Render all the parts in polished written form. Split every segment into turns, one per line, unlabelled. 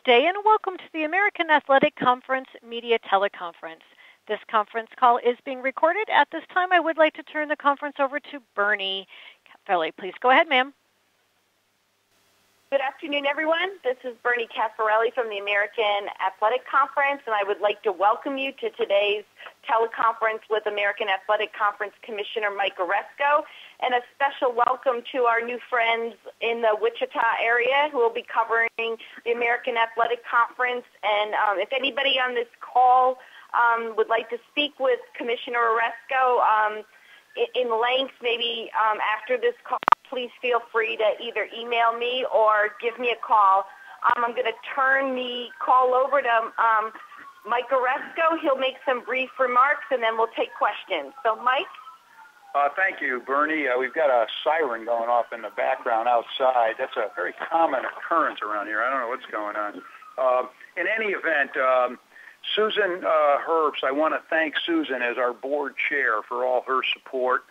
Good day and welcome to the American Athletic Conference Media Teleconference. This conference call is being recorded. At this time, I would like to turn the conference over to Bernie Caffarelli. Please go ahead, ma'am.
Good afternoon, everyone. This is Bernie Caffarelli from the American Athletic Conference, and I would like to welcome you to today's teleconference with American Athletic Conference Commissioner Mike Aresco, and a special welcome to our new friends in the Wichita area who will be covering the American Athletic Conference. And if anybody on this call would like to speak with Commissioner Aresco in length, maybe after this call, please feel free to either email me or give me a call. I'm going to turn the call over to Mike Aresco. He'll make some brief remarks, and then we'll take questions. So, Mike?
Thank you, Bernie. We've got a siren going off in the background outside. That's a very common occurrence around here. I don't know what's going on. In any event, Susan Herbst, I want to thank Susan as our board chair for all her support.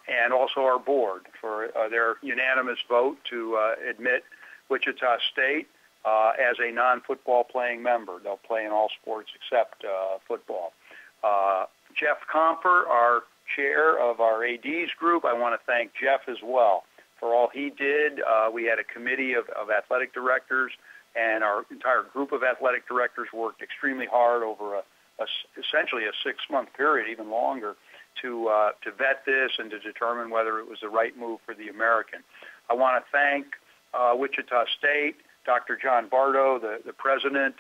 And also our board for their unanimous vote to admit Wichita State as a non-football playing member. They'll play in all sports except football. Jeff Comper, our chair of our ADs group, I want to thank Jeff as well for all he did. We had a committee of athletic directors, and our entire group of athletic directors worked extremely hard over essentially a 6-month period, even longer, to vet this and to determine whether it was the right move for the American. I want to thank Wichita State, Dr. John Bardo, the president.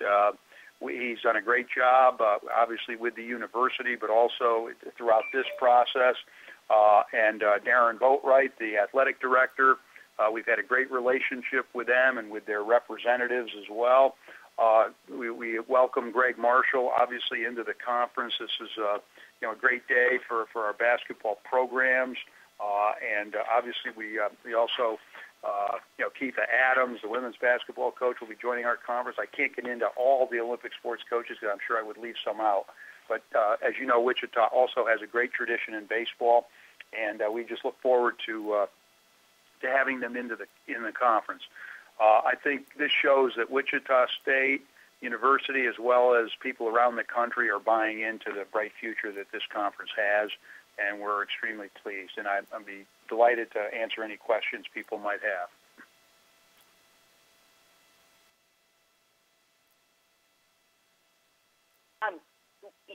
He's done a great job, obviously with the university, but also throughout this process. And Darren Boatwright, the athletic director. We've had a great relationship with them and with their representatives as well. We welcome Gregg Marshall, obviously, into the conference. This is a great day for our basketball programs, and obviously we also, Keitha Adams, the women's basketball coach, will be joining our conference. I can't get into all the Olympic sports coaches because I'm sure I would leave some out. But as you know, Wichita also has a great tradition in baseball, and we just look forward to having them in the conference. I think this shows that Wichita State University, as well as people around the country, are buying into the bright future that this conference has, and we're extremely pleased. And I'd be delighted to answer any questions people might have.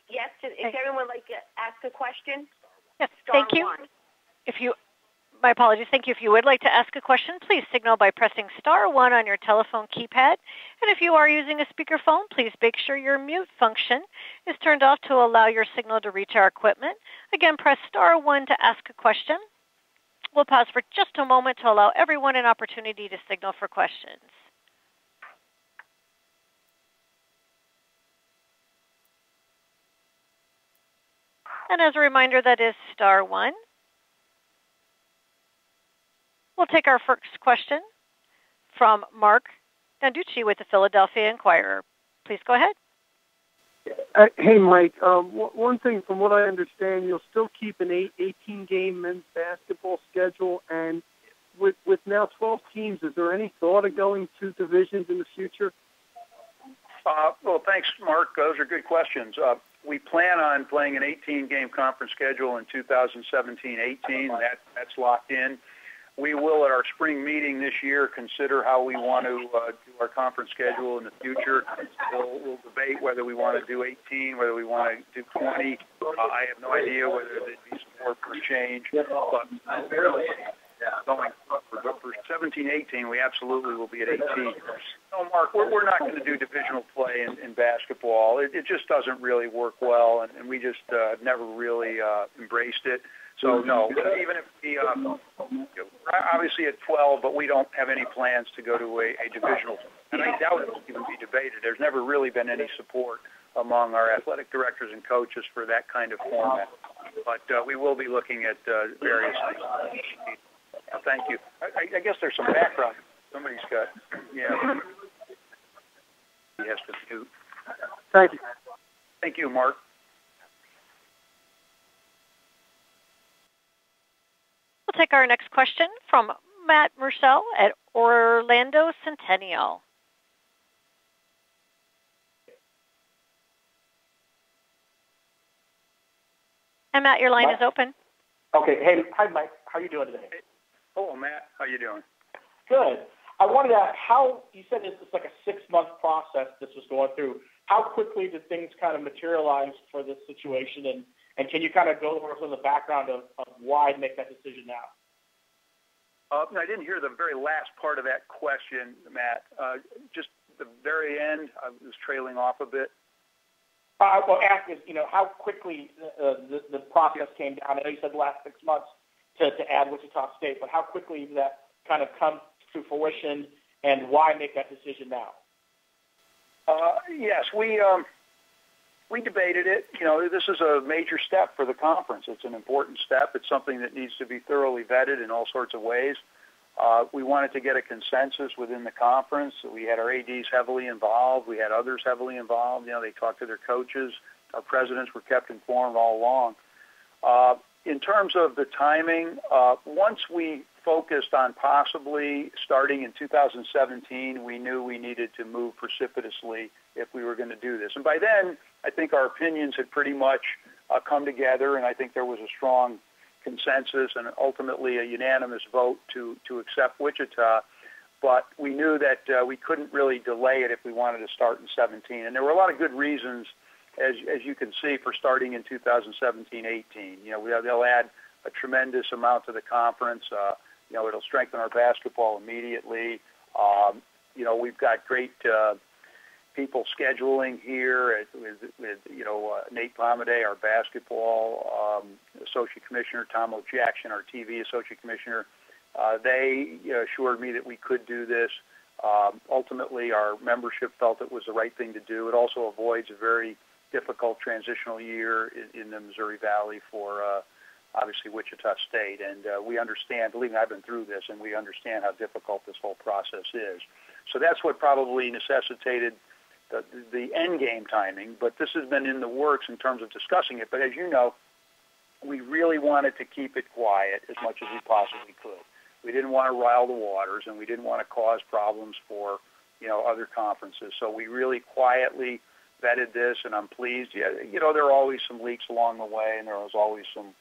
Yes, if everyone would like to ask a question?
Yes, thank you. My apologies. Thank you. If you would like to ask a question, please signal by pressing *1 on your telephone keypad. And if you are using a speakerphone, please make sure your mute function is turned off to allow your signal to reach our equipment. Again, press *1 to ask a question. We'll pause for just a moment to allow everyone an opportunity to signal for questions. And as a reminder, that is *1. We'll take our first question from Mark Nanducci with the Philadelphia Inquirer. Please go ahead.
Hey, Mike. One thing, from what I understand, you'll still keep an 18-game men's basketball schedule, and with now 12 teams, is there any thought of going to divisions in the future?
Well, thanks, Mark. Those are good questions. We plan on playing an 18-game conference schedule in 2017-18. That's locked in. We will, at our spring meeting this year, consider how we want to do our conference schedule in the future. We'll debate whether we want to do 18, whether we want to do 20. I have no idea whether there'd be support for change. But going for 17-18, we absolutely will be at 18. No, Mark, we're not going to do divisional play in basketball. It just doesn't really work well, and we just never really embraced it. So, no, even if we, obviously at 12, but we don't have any plans to go to a divisional. And I doubt it will even be debated. There's never really been any support among our athletic directors and coaches for that kind of format. But we will be looking at various things. Thank you. I guess there's some background. Somebody's got, he has to mute.
Thank you.
Thank you, Mark.
We'll take our next question from Matt Murcell at Orlando Centennial. And Matt, your line
Mike?
is open.
Okay. Hey, hi, Mike. How are you doing today?
Hello, Matt. How you doing?
Good. I wanted to ask how, you said this is like a 6-month process this was going through. How quickly did things kind of materialize for this situation? And can you kind of go over some of the background of why make that decision now?
I didn't hear the very last part of that question, Matt. Just the very end, I was trailing off a bit.
Well, ask is, how quickly the process came down. I know you said the last 6 months to add Wichita State, but how quickly did that kind of come to fruition, and why make that decision now?
Yes, we debated it. This is a major step for the conference. It's an important step. It's something that needs to be thoroughly vetted in all sorts of ways. We wanted to get a consensus within the conference. We had our ADs heavily involved. We had others heavily involved. They talked to their coaches. Our presidents were kept informed all along. In terms of the timing, once we focused on possibly starting in 2017, we knew we needed to move precipitously if we were going to do this. And by then, I think our opinions had pretty much come together, and I think there was a strong consensus and ultimately a unanimous vote to accept Wichita. But we knew that we couldn't really delay it if we wanted to start in 17. And there were a lot of good reasons, as you can see, for starting in 2017-18. They'll add a tremendous amount to the conference. It'll strengthen our basketball immediately. We've got great people scheduling here with Nate Palmaday, our basketball associate commissioner, Tom O'Jackson, our TV associate commissioner. They assured me that we could do this. Ultimately, our membership felt it was the right thing to do. It also avoids a very difficult transitional year in the Missouri Valley for obviously Wichita State. And we understand, believe me, I've been through this, and we understand how difficult this whole process is. So that's what probably necessitated the end game timing, but this has been in the works in terms of discussing it. But as you know, we really wanted to keep it quiet as much as we possibly could. We didn't want to rile the waters, and we didn't want to cause problems for, other conferences. So we really quietly vetted this, and I'm pleased. Yeah, there are always some leaks along the way, and there was always some,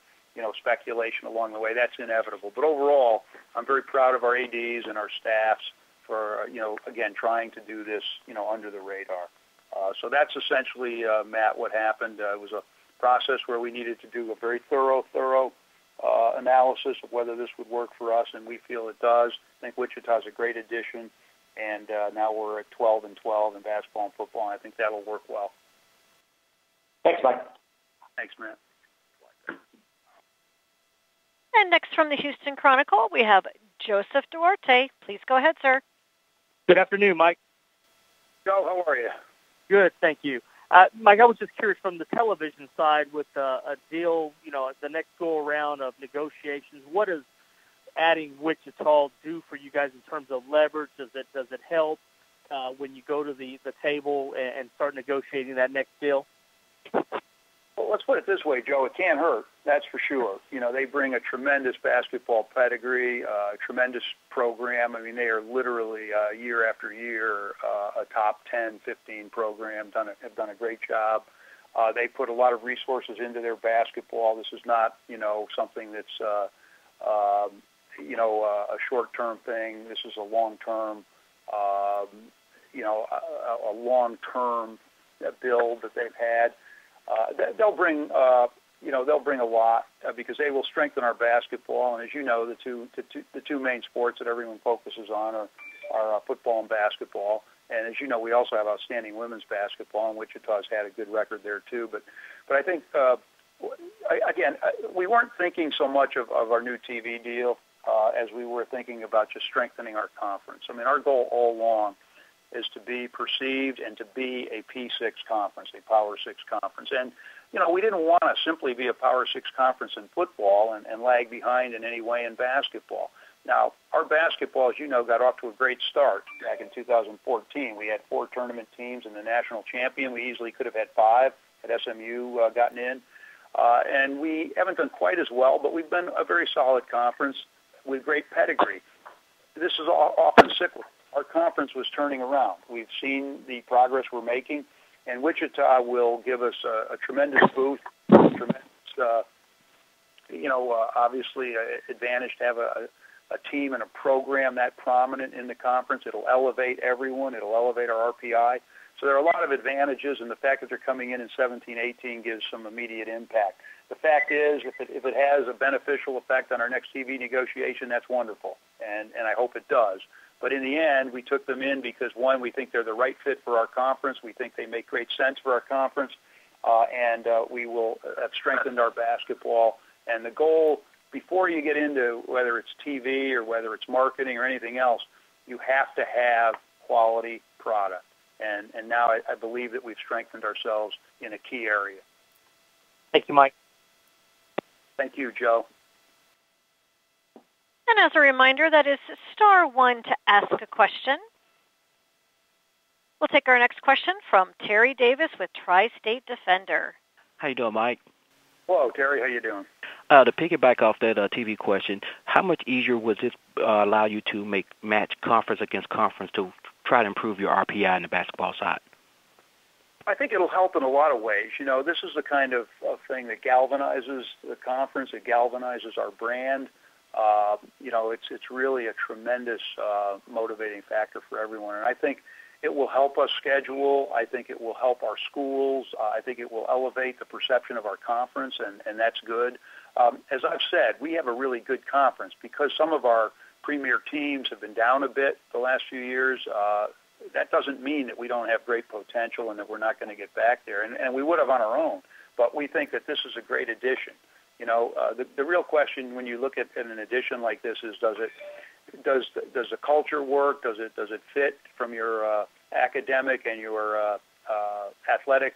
speculation along the way. That's inevitable. But overall, I'm very proud of our ADs and our staffs for, again, trying to do this, under the radar. So that's essentially, Matt, what happened. It was a process where we needed to do a very thorough analysis of whether this would work for us, and we feel it does. I think Wichita's a great addition, and now we're at 12-12 in basketball and football, and I think that'll work well.
Thanks, Mike.
Thanks, Matt.
And next from the Houston Chronicle, we have Joseph Duarte. Please go ahead, sir.
Good afternoon, Mike.
Joe, how are you?
Good, thank you. Mike, I was just curious from the television side with a deal, the next go-around of negotiations, what does adding Wichita do for you guys in terms of leverage? Does it help when you go to the table and start negotiating that next deal?
Well, let's put it this way, Joe. It can't hurt, that's for sure. They bring a tremendous basketball pedigree, a tremendous program. I mean, they are literally year after year a top 10, 15 program, have done a great job. They put a lot of resources into their basketball. This is not, something that's, a short-term thing. This is a long-term, a long-term build that they've had. They'll bring a lot because they will strengthen our basketball. And as you know, the two main sports that everyone focuses on are football and basketball. And as you know, we also have outstanding women's basketball, and Wichita's had a good record there too. But I think we weren't thinking so much of our new TV deal as we were thinking about just strengthening our conference. I mean, our goal all along is to be perceived and to be a P6 conference, a Power 6 conference. And, we didn't want to simply be a Power 6 conference in football and lag behind in any way in basketball. Now, our basketball, as you know, got off to a great start back in 2014. We had 4 tournament teams and the national champion. We easily could have had 5 had SMU gotten in. And we haven't done quite as well, but we've been a very solid conference with great pedigree. This is often cyclical. Our conference was turning around. We've seen the progress we're making, and Wichita will give us a tremendous boost, tremendous obviously an advantage to have a team and a program that prominent in the conference. It'll elevate everyone. It'll elevate our RPI. So there are a lot of advantages, and the fact that they're coming in 17-18 gives some immediate impact. The fact is, if it has a beneficial effect on our next TV negotiation, that's wonderful, and I hope it does. But in the end, we took them in because, one, we think they're the right fit for our conference. We think they make great sense for our conference, and we will have strengthened our basketball. And the goal, before you get into whether it's TV or whether it's marketing or anything else, you have to have quality product. And now I believe that we've strengthened ourselves in a key area.
Thank you, Mike.
Thank you, Joe.
And as a reminder, that is *1 to ask a question. We'll take our next question from Terry Davis with Tri-State Defender.
How you doing, Mike?
Hello, Terry. How you doing?
To piggyback off that TV question, how much easier would this allow you to match conference against conference to try to improve your RPI on the basketball side?
I think it'll help in a lot of ways. This is the kind of thing that galvanizes the conference. It galvanizes our brand. It's really a tremendous motivating factor for everyone. And I think it will help us schedule. I think it will help our schools. I think it will elevate the perception of our conference, and that's good. As I've said, we have a really good conference because some of our premier teams have been down a bit the last few years. That doesn't mean that we don't have great potential and that we're not going to get back there, and we would have on our own. But we think that this is a great addition. The real question when you look at an addition like this is, does the culture work? Does it fit from your academic and your athletic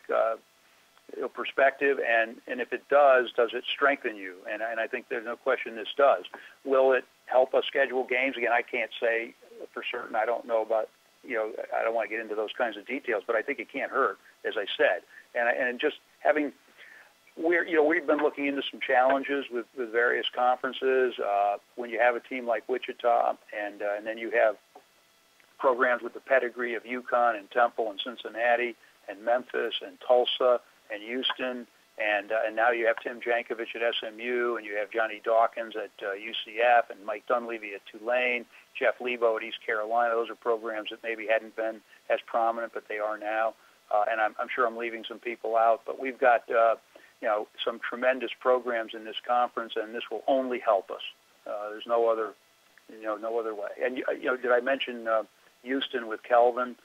perspective? And if it does it strengthen you? And I think there's no question this does. Will it help us schedule games? Again, I can't say for certain. I don't know about. I don't want to get into those kinds of details, but I think it can't hurt, as I said. And just having, we've been looking into some challenges with various conferences. When you have a team like Wichita, and then you have programs with the pedigree of UConn and Temple and Cincinnati and Memphis and Tulsa and Houston, and now you have Tim Jankovich at SMU, and you have Johnny Dawkins at UCF, and Mike Dunleavy at Tulane, Jeff Lebo at East Carolina. Those are programs that maybe hadn't been as prominent, but they are now. And I'm sure I'm leaving some people out, but we've got some tremendous programs in this conference, and this will only help us. There's no other way. And did I mention Houston with Kelvin,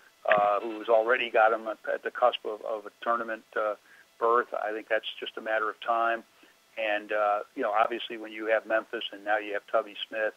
who's already got him at the cusp of a tournament berth? I think that's just a matter of time. And obviously, when you have Memphis and now you have Tubby Smith,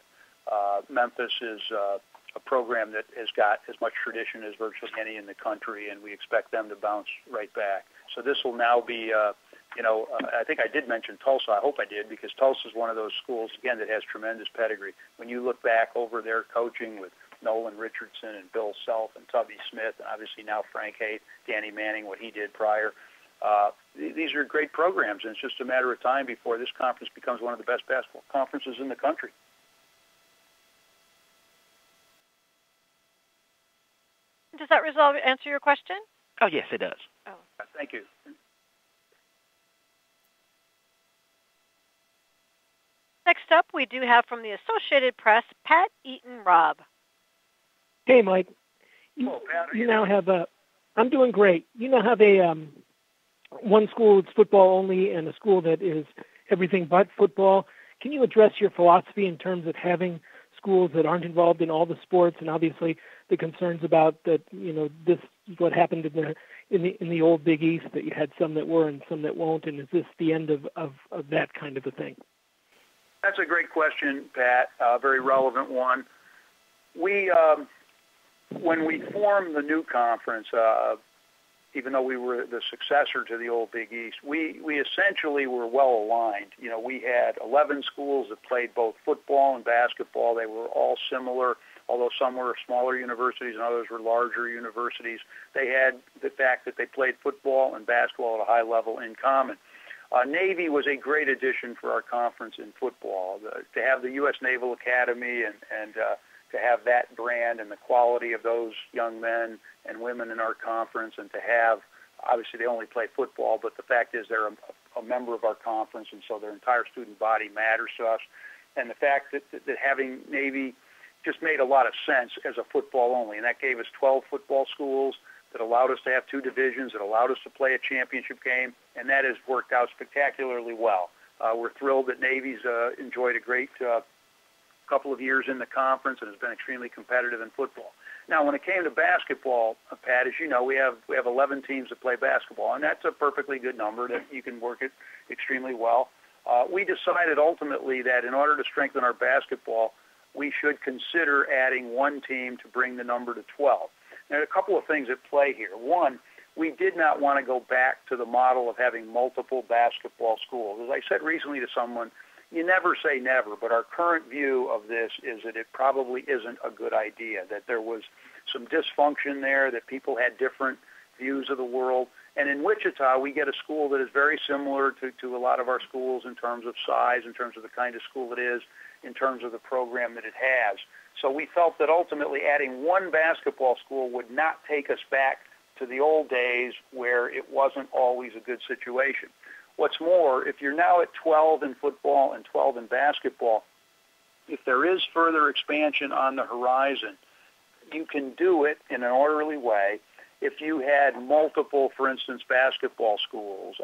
Memphis is a program that has got as much tradition as virtually any in the country, and we expect them to bounce right back. So this will now be, I think I did mention Tulsa. I hope I did, because Tulsa is one of those schools, again, that has tremendous pedigree. When you look back over their coaching with Nolan Richardson and Bill Self and Tubby Smith, and obviously now Frank Haith, Danny Manning, what he did prior, these are great programs, and it's just a matter of time before this conference becomes one of the best basketball conferences in the country.
Does that answer your question?
Oh, yes, it does.
Oh.
Thank you.
Next up, we do have from the Associated Press, Pat Eaton-Robb.
Hey, Mike.
Hello, Pat.
You now have I'm doing great. You now have a one school that's football only and a school that is everything but football. Can you address your philosophy in terms of having schools that aren't involved in all the sports, and obviously the concerns about that? This is what happened in the old Big East, that you had some that were and some that won't, and is this the end of that kind of a thing?
That's a great question, Pat. Very relevant one. We, when we formed the new conference, even though we were the successor to the old Big East, we essentially were well aligned. We had 11 schools that played both football and basketball. They were all similar, although some were smaller universities and others were larger universities. They had the fact that they played football and basketball at a high level in common. Navy was a great addition for our conference in football. To have the U.S. Naval Academy and to have that brand and the quality of those young men and women in our conference, and to have obviously they only play football, but the fact is they're a member of our conference, and so their entire student body matters to us. And the fact that having Navy just made a lot of sense as a football only, and that gave us 12 football schools that allowed us to have 2 divisions, that allowed us to play a championship game, and that has worked out spectacularly well. We're thrilled that Navy's enjoyed a great couple of years in the conference and has been extremely competitive in football. Now, when it came to basketball, Pat, as you know, we have 11 teams that play basketball, and that's a perfectly good number that you can work it extremely well. We decided ultimately that in order to strengthen our basketball, we should consider adding 1 team to bring the number to 12. There are a couple of things at play here. One, we did not want to go back to the model of having multiple basketball schools. As I said recently to someone, you never say never, but our current view of this is that it probably isn't a good idea, that there was some dysfunction there, that people had different views of the world. And in Wichita, we get a school that is very similar to a lot of our schools in terms of size, in terms of the kind of school it is, in terms of the program that it has. So we felt that ultimately adding 1 basketball school would not take us back to the old days where it wasn't always a good situation. What's more, if you're now at 12 in football and 12 in basketball, if there is further expansion on the horizon, you can do it in an orderly way. If you had multiple, for instance, basketball schools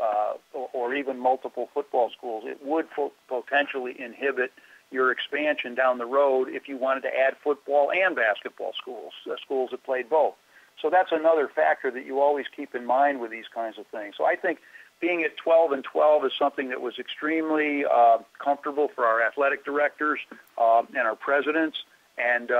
or even multiple football schools, it would potentially inhibit your expansion down the road if you wanted to add football and basketball schools, schools that played both. So that's another factor that you always keep in mind with these kinds of things. So I think being at 12 and 12 is something that was extremely comfortable for our athletic directors and our presidents. And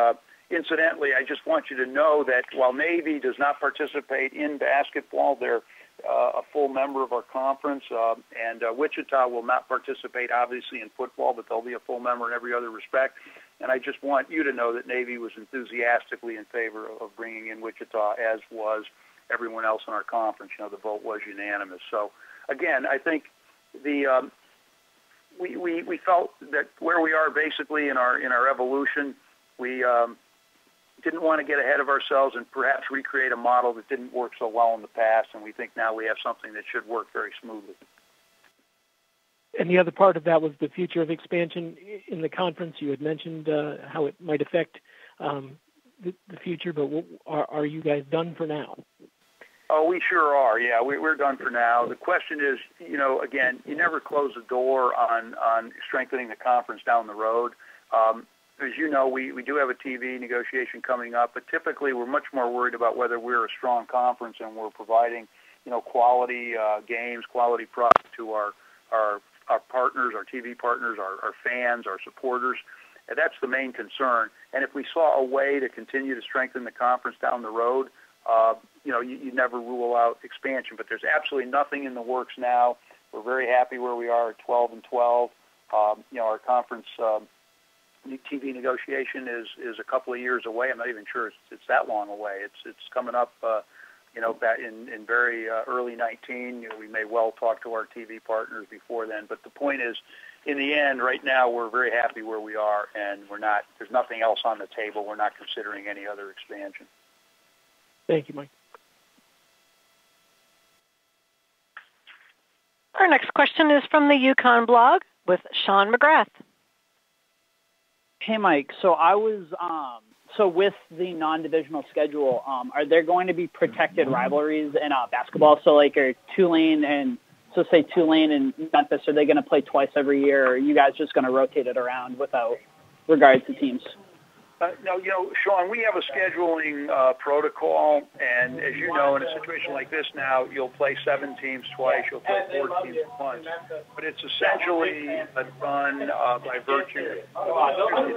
incidentally, I just want you to know that while Navy does not participate in basketball, they're a full member of our conference, and Wichita will not participate, obviously, in football, but they'll be a full member in every other respect. And I just want you to know that Navy was enthusiastically in favor of bringing in Wichita, as was everyone else in our conference. You know, the vote was unanimous. So, again, I think we felt that where we are basically in our evolution, we didn't want to get ahead of ourselves and perhaps recreate a model that didn't work so well in the past, and we think now we have something that should work very smoothly.
And the other part of that was the future of expansion in the conference. You had mentioned how it might affect the future, but are you guys done for now?
Oh, we sure are. Yeah, we're done for now. The question is, you know, again, you never close the door on strengthening the conference down the road. As you know, we do have a TV negotiation coming up, but typically we're much more worried about whether we're a strong conference and we're providing, you know, quality games, quality product to our partners, our TV partners, our fans, our supporters. And that's the main concern. And if we saw a way to continue to strengthen the conference down the road, you know, you never rule out expansion. But there's absolutely nothing in the works now. We're very happy where we are at 12 and 12. You know, our conference TV negotiation is a couple of years away. I'm not even sure it's that long away. It's coming up, you know, back in very early 19. You know, we may well talk to our TV partners before then. But the point is, in the end, right now we're very happy where we are, and there's nothing else on the table. We're not considering any other expansion.
Thank you, Mike.
Our next question is from the Yukon blog with Sean McGrath.
Hey, Mike. So I was with the non-divisional schedule, are there going to be protected rivalries in basketball? So like are Tulane and Memphis, are they going to play twice every year, or are you guys just going to rotate it around without regard to teams?
No, you know, Sean, we have a scheduling protocol, and as you know, in a situation like this now, you'll play 7 teams twice, you'll play 4 teams once, but it's essentially done by virtue. I don't want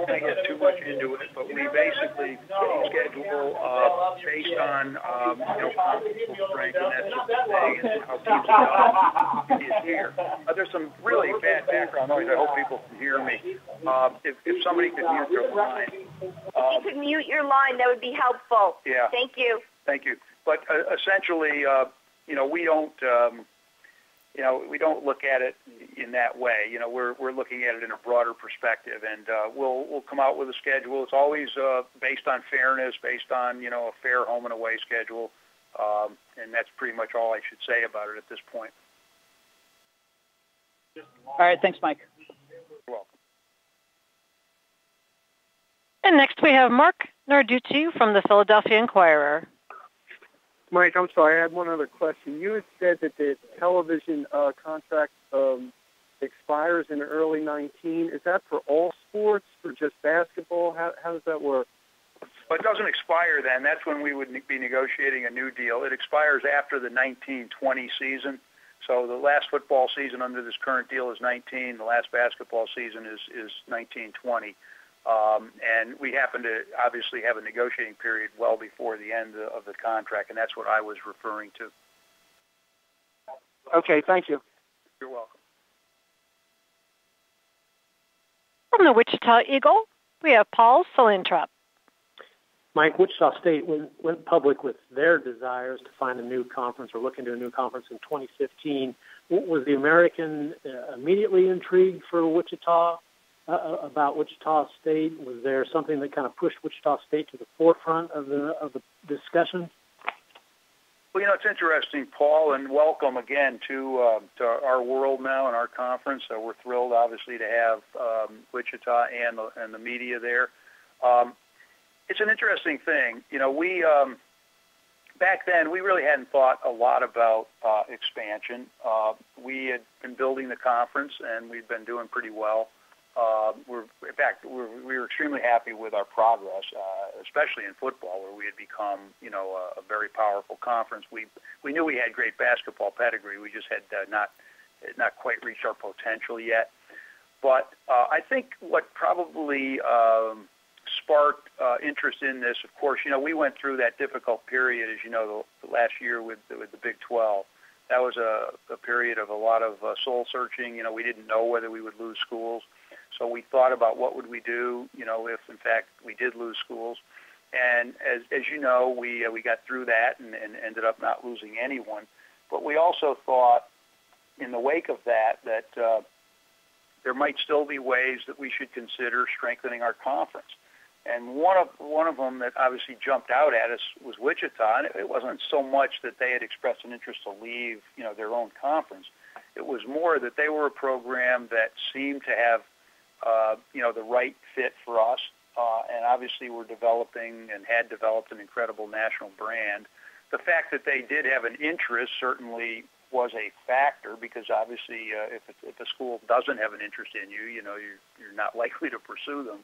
to get too much into it, but we basically schedule based on, you know, conference strength and that sort of thing, and how teams are here. There's some really bad background noise. I hope people can hear me. If somebody could mute their line.
If you could mute your line, that would be helpful.
Yeah.
Thank you.
Thank you. But essentially, you know, we don't look at it in that way. You know, we're looking at it in a broader perspective, and we'll come out with a schedule. It's always based on fairness, based on, you know, a fair home and away schedule. And that's pretty much all I should say about it at this point.
All right, thanks, Mike.
You're welcome.
And next we have Mark Narducci from the Philadelphia Inquirer.
Mike, I'm sorry, I had one other question. You had said that the television contract expires in early 19. Is that for all sports, or just basketball? How does that work?
Well, it doesn't expire then. That's when we would be negotiating a new deal. It expires after the 19-20 season. So the last football season under this current deal is 19. The last basketball season is 19-20. And we happen to obviously have a negotiating period well before the end of the contract, and that's what I was referring to.
Okay, thank you.
You're welcome.
From the Wichita Eagle, we have Paul Salintrop.
Mike, Wichita State went public with their desires to find a new conference or look into a new conference in 2015. Was the American immediately intrigued for Wichita, about Wichita State? Was there something that kind of pushed Wichita State to the forefront of the discussion?
Well, you know, it's interesting, Paul, and welcome again to our world now and our conference. We're thrilled, obviously, to have Wichita and the media there. It's an interesting thing. You know, we back then we really hadn't thought a lot about expansion. We had been building the conference, and we'd been doing pretty well. We were extremely happy with our progress, especially in football, where we had become, you know, a very powerful conference. We knew we had great basketball pedigree. We just had not quite reached our potential yet. But I think what probably sparked interest in this, of course, you know, we went through that difficult period, as you know, the last year with the Big 12. That was a period of a lot of soul searching. You know, we didn't know whether we would lose schools. So we thought about what would we do, you know, if in fact we did lose schools. And as you know, we got through that and ended up not losing anyone. But we also thought in the wake of that there might still be ways that we should consider strengthening our conference. And one of them that obviously jumped out at us was Wichita. And it wasn't so much that they had expressed an interest to leave, you know, their own conference. It was more that they were a program that seemed to have, you know, the right fit for us. And obviously we're developing and had developed an incredible national brand. The fact that they did have an interest certainly was a factor, because obviously if a school doesn't have an interest in you, you know, you're not likely to pursue them.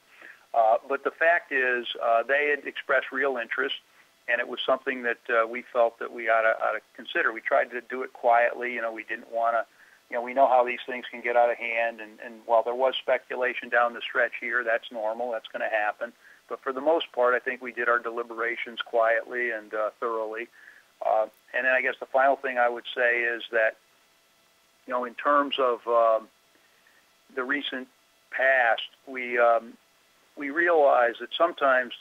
But the fact is they had expressed real interest, and it was something that we felt that we ought to consider. We tried to do it quietly. You know, we didn't want to, you know, we know how these things can get out of hand, and while there was speculation down the stretch here, that's normal. That's going to happen. But for the most part, I think we did our deliberations quietly and thoroughly. And then I guess the final thing I would say is that, you know, in terms of the recent past, we realize that sometimes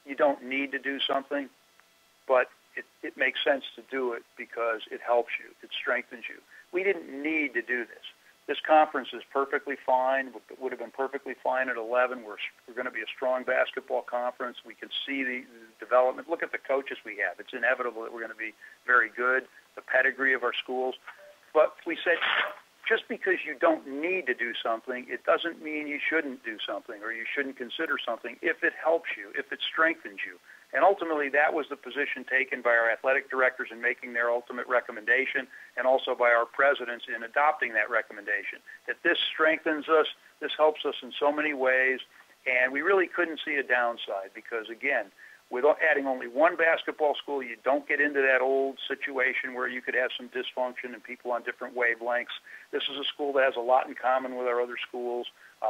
you don't need to do something, but it makes sense to do it because it helps you. It strengthens you. We didn't need to do this. This conference is perfectly fine. It would have been perfectly fine at 11. We're going to be a strong basketball conference. We can see the development. Look at the coaches we have. It's inevitable that we're going to be very good, the pedigree of our schools. But we said, just because you don't need to do something, it doesn't mean you shouldn't do something or you shouldn't consider something if it helps you, if it strengthens you. And ultimately, that was the position taken by our athletic directors in making their ultimate recommendation, and also by our presidents in adopting that recommendation, that this strengthens us, this helps us in so many ways, and we really couldn't see a downside because, again, with adding only one basketball school, you don't get into that old situation where you could have some dysfunction and people on different wavelengths. This is a school that has a lot in common with our other schools.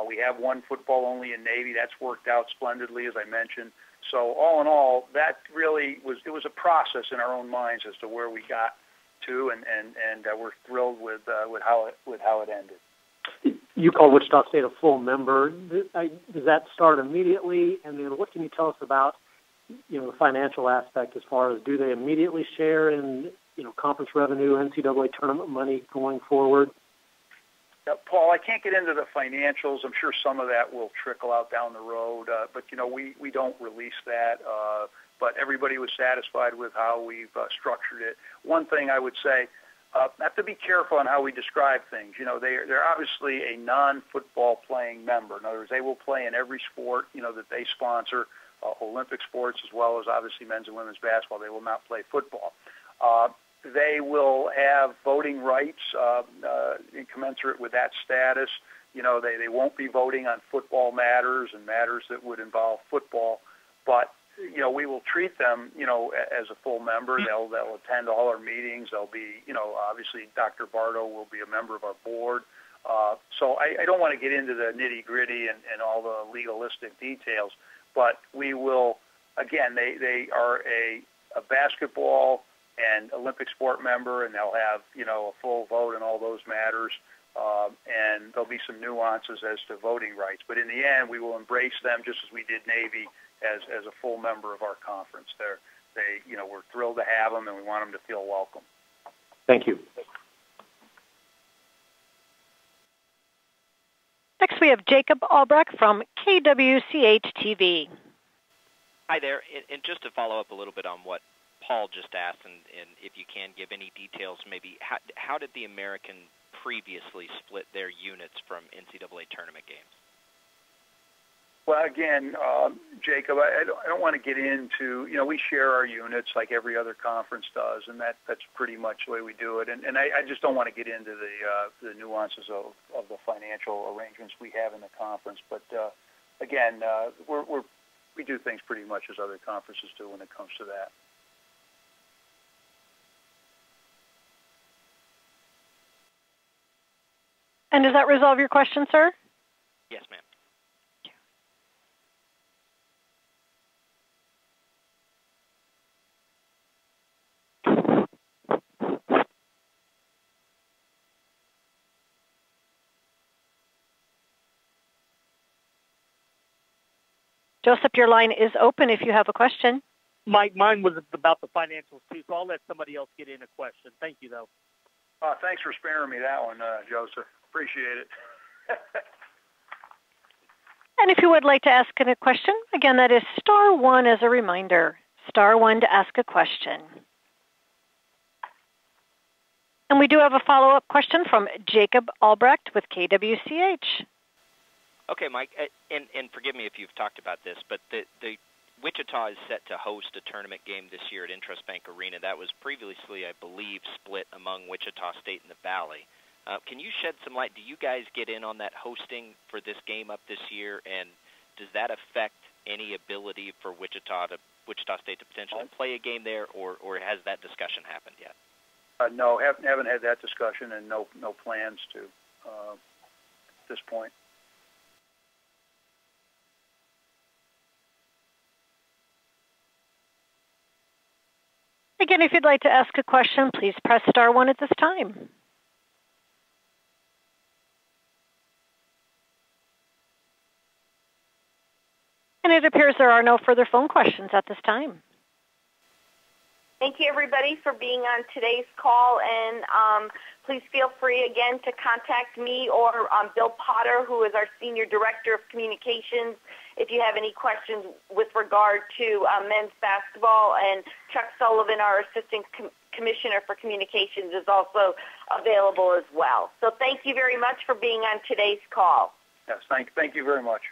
We have one football only in Navy. That's worked out splendidly, as I mentioned. So all in all, that really was a process in our own minds as to where we got to, and we're thrilled with how it ended.
You call Wichita State a full member. Does that start immediately? And then what can you tell us about, you know, the financial aspect as far as do they immediately share in, you know, conference revenue, NCAA tournament money going forward?
Paul, I can't get into the financials. I'm sure some of that will trickle out down the road, but, you know, we don't release that. but everybody was satisfied with how we've structured it. One thing I would say, have to be careful on how we describe things. You know, they're obviously a non-football playing member. In other words, they will play in every sport, you know, that they sponsor, Olympic sports as well as obviously men's and women's basketball. They will not play football. They will have voting rights commensurate with that status. You know, they won't be voting on football matters and matters that would involve football, but you know, we will treat them, you know, as a full member. They'll attend all our meetings. They'll be, you know, obviously Dr. Bardo will be a member of our board. So I don't want to get into the nitty-gritty and all the legalistic details, but we will, again, they are a basketball and Olympic sport member, and they'll have, you know, a full vote in all those matters. And there'll be some nuances as to voting rights. But in the end, we will embrace them just as we did Navy as a full member of our conference. You know, we're thrilled to have them, and we want them to feel welcome.
Thank you.
Next, we have Jacob Albrecht from KWCH-TV.
Hi there. And just to follow up a little bit on what Paul just asked, and if you can give any details, maybe, how did the American previously split their units from NCAA tournament games?
Well, again, Jacob, I don't want to get into, you know, we share our units like every other conference does, and that's pretty much the way we do it. And I just don't want to get into the nuances of the financial arrangements we have in the conference. But, again, we do things pretty much as other conferences do when it comes to that.
And does that resolve your question, sir?
Yes, ma'am.
Joseph, your line is open if you have a question.
Mike, mine was about the financials too, so I'll let somebody else get in a question. Thank you, though.
Thanks for sparing me that one, Joseph. Appreciate it.
And if you would like to ask a question, again, that is *1 as a reminder. *1 to ask a question. And we do have a follow-up question from Jacob Albrecht with KWCH.
Okay, Mike, and forgive me if you've talked about this, but the Wichita is set to host a tournament game this year at Intrust Bank Arena. That was previously, I believe, split among Wichita State and the Valley. Can you shed some light? Do you guys get in on that hosting for this game up this year, and does that affect any ability for Wichita State to potentially play a game there, or has that discussion happened yet?
No, haven't had that discussion, and no plans to at this point.
Again, if you'd like to ask a question, please press *1 at this time. And it appears there are no further phone questions at this time.
Thank you, everybody, for being on today's call, and please feel free again to contact me or Bill Potter, who is our Senior Director of Communications, if you have any questions with regard to men's basketball, and Chuck Sullivan, our Assistant Commissioner for Communications, is also available as well. So thank you very much for being on today's call.
Yes, thank you very much.